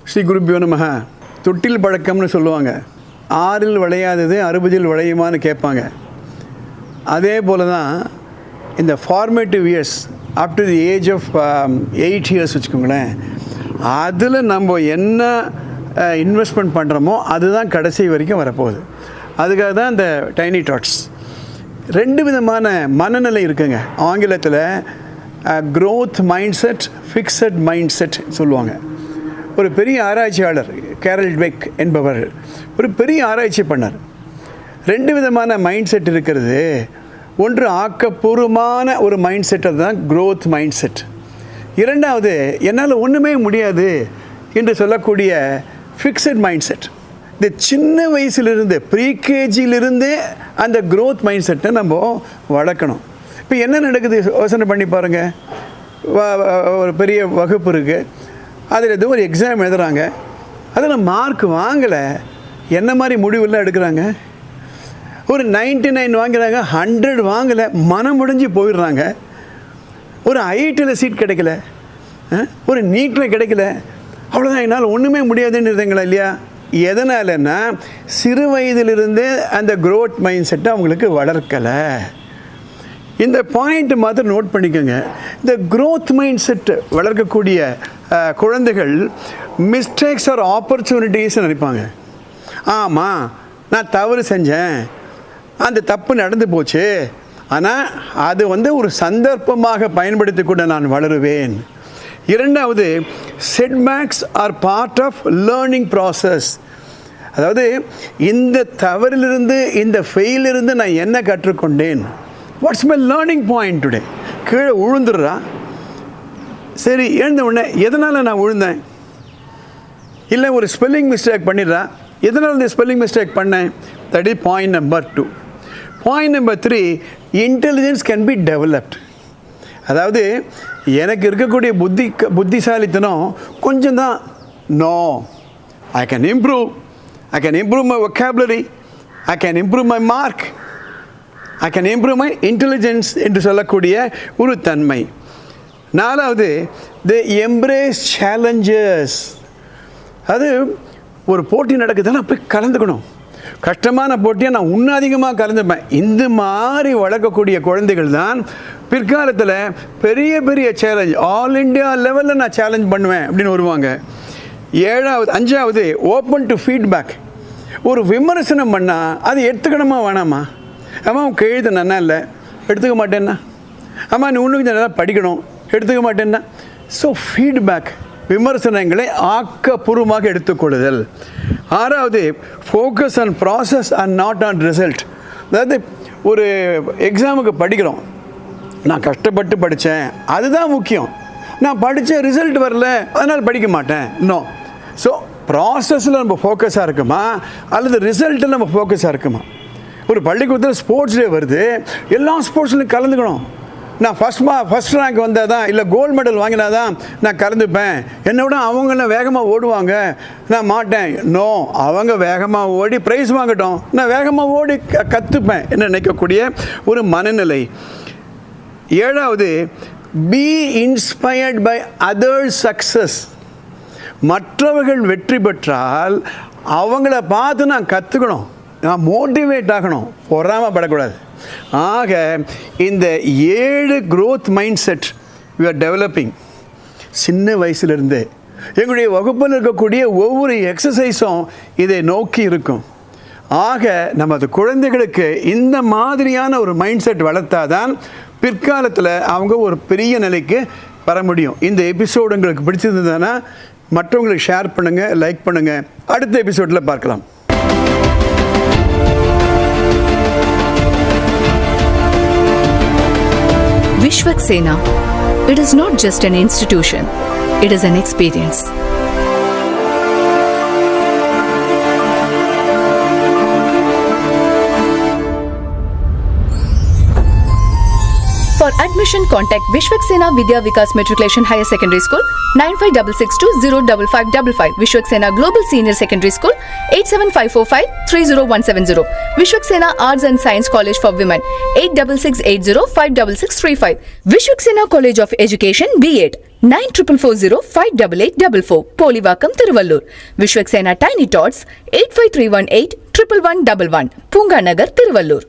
ஸ்ரீ குருபியோ நமஹ. தொட்டில் பழக்கம்னு சொல்லுவாங்க. ஆறில் விளையாதது 60இல் விளையுமான்னு கேட்பாங்க. அதே போல் தான் இந்த formative years up to the age of 8 years வச்சுக்கோங்களேன், அதில் நம்ம என்ன இன்வெஸ்ட்மெண்ட் பண்ணுறோமோ அதுதான் கடைசி வரைக்கும் வரப்போகுது. அதுக்காக தான் இந்த டைனி டாட்ஸ். 2 விதமான மனநிலை இருக்குங்க. ஆங்கிலத்தில் growth mind set, fixed mind set சொல்லுவாங்க. ஒரு பெரிய ஆராய்ச்சியாளர் கேரல் ட்வெக் என்பவர் ஒரு பெரிய ஆராய்ச்சி பண்ணார். 2 விதமான மைண்ட் செட் இருக்கிறது. ஒன்று ஆக்கப்பூர்வமான ஒரு மைண்ட் செட், அதுதான் க்ரோத் மைண்ட் செட். இரண்டாவது என்னால் ஒன்றுமே முடியாது என்று சொல்லக்கூடிய ஃபிக்ஸட் மைண்ட் செட். இந்த சின்ன வயசுலேருந்து ப்ரீகேஜியிலிருந்தே அந்த க்ரோத் மைண்ட் செட்டை நம்ம வளர்க்கணும். இப்போ என்ன நடக்குது யோசனை பண்ணி பாருங்கள். ஒரு பெரிய வகுப்பு இருக்குது, அதில் ஏதோ ஒரு எக்ஸாம் எழுதுகிறாங்க, அதில் மார்க் வாங்கலை, என்ன மாதிரி முடிவுலாம் எடுக்கிறாங்க. ஒரு 99 வாங்குறாங்க, 100 வாங்கலை, மனம் முடிஞ்சு போயிடுறாங்க. ஒரு ஐடியில் சீட் கிடைக்கல, ஒரு நீட்டில் கிடைக்கல, அவ்வளோதான், என்னால் ஒன்றுமே முடியாதுன்னு இருந்தீங்களா இல்லையா? எதனாலன்னா சிறு வயதிலிருந்தே அந்த க்ரோத் மைண்ட் செட்டை அவங்களுக்கு வளர்க்கலை. இந்த பாயிண்ட் மாத்திரம் நோட் பண்ணிக்கோங்க. இந்த க்ரோத் மைண்ட் செட் வளர்க்கக்கூடிய குழந்தைகள் மிஸ்டேக்ஸ் ஆர் ஆப்பர்ச்சுனிட்டிஸ் நினைப்பாங்க. ஆமாம், நான் தவறு செஞ்சேன், அந்த தப்பு நடந்து போச்சு, ஆனால் அது ஒரு சந்தர்ப்பமாக பயன்படுத்தி கூட நான் வளருவேன். இரண்டாவது, setbacks are part of learning process. அதாவது இந்த தவறிலிருந்து, இந்த ஃபெயிலிருந்து நான் என்ன கற்றுக்கொண்டேன், what's my learning point today. கீழே விழுந்துடுறா, சரி எழுந்த உடனே எதனால் நான் விழுந்தேன், இல்லை ஒரு ஸ்பெல்லிங் மிஸ்டேக் பண்ணிடுறா, எதனால் இந்த ஸ்பெல்லிங் மிஸ்டேக் பண்ணேன். That is point number 2. Point number 3, intelligence can be developed. அதாவது எனக்கு இருக்கக்கூடிய புத்திசாலித்தனம் கொஞ்சம் தான். No, I can improve my vocabulary, I can improve my mark, I can improve my intelligence என்று சொல்லக்கூடிய ஒரு தன்மை. 4வது, தி எம்ப்ரேஸ் சேலஞ்சஸ். அது ஒரு போட்டி நடக்குதுன்னா போய் கலந்துக்கணும். கஷ்டமான போட்டியாக நான் இன்னும் அதிகமாக கலந்துப்பேன். இந்த மாதிரி வளர்க்கக்கூடிய குழந்தைகள் தான் பிற்காலத்தில் பெரிய பெரிய சேலஞ்ச், ஆல் இண்டியா லெவலில் நான் சேலஞ்ச் பண்ணுவேன் அப்படின்னு வருவாங்க. 5வது, ஓப்பன் டு ஃபீட்பேக். ஒரு விமர்சனம் பண்ணால் அது எடுத்துக்கணுமா வேணாமா? ஆமாம், உன் எழுத நல்லா இல்லை, எடுத்துக்க மாட்டேன்னா. ஆமாம், நீ இன்னும் நல்லா படிக்கணும், எடுத்துக்க மாட்டேன்னா. ஸோ ஃபீட்பேக், விமர்சனங்களை ஆக்கப்பூர்வமாக எடுத்துக்கொள்ளுதல். 6வது, focus on process and not on result. அதாவது ஒரு எக்ஸாமுக்கு படிக்கிறோம், நான் கஷ்டப்பட்டு படித்தேன், அதுதான் முக்கியம். நான் படித்த ரிசல்ட் வரல, அதனால் படிக்க மாட்டேன். நோ. ஸோ ப்ராசஸில் நம்ம ஃபோக்கஸாக இருக்குமா அல்லது ரிசல்ட்டில் நம்ம ஃபோக்கஸாக இருக்குமா? ஒரு பள்ளிக்கூடத்தில் ஸ்போர்ட்ஸ் டே வருது, எல்லா ஸ்போர்ட்ஸ்லையும் கலந்துக்கணும். நான் ஃபஸ்ட் ரேங்க் வந்தால் தான், இல்லை கோல்டு மெடல் வாங்கினா தான் நான் கலந்துப்பேன். என்னை விட அவங்களாம் வேகமாக ஓடுவாங்க, நான் மாட்டேன். நோ, அவங்க வேகமாக ஓடி ப்ரைஸ் வாங்கட்டும், நான் வேகமாக ஓடி கற்றுப்பேன் என்ன நினைக்கக்கூடிய ஒரு மனநிலை. 7வது, be inspired by others success. மற்றவர்கள் வெற்றி பெற்றால் அவங்கள பார்த்து நான் கற்றுக்கணும், நான் மோட்டிவேட் ஆகணும், பொறாமப்படக்கூடாது. ஆக இந்த 7 growth mindset we are developing சின்ன வயசுலேருந்தே. எங்களுடைய வகுப்பில் இருக்கக்கூடிய ஒவ்வொரு எக்ஸசைஸும் இதை நோக்கி இருக்கும். ஆக நமது குழந்தைகளுக்கு இந்த மாதிரியான ஒரு மைண்ட் செட் வளர்த்தாதான் பிற்காலத்தில் அவங்க ஒரு பெரிய நிலைக்கு வர முடியும். இந்த எபிசோடு உங்களுக்கு பிடிச்சிருந்ததுன்னா மற்றவங்களுக்கு ஷேர் பண்ணுங்கள், லைக் பண்ணுங்கள். அடுத்த எபிசோடில் பார்க்கலாம். Vishwaksena. It is not just an institution, it is an experience. For admission, contact Vishwaksena Vidya Vikas Matriculation Higher Secondary School 9566205555. Vishwaksena Global Senior Secondary School 87545-30170. Vishwaksena Arts and Science College for Women 8680566635. Vishwaksena College of Education B.Ed 9440-58844. Polivakam, Tiruvallur. Vishwaksena Tiny Tots 85318-11111. Punga Nagar, Tiruvallur.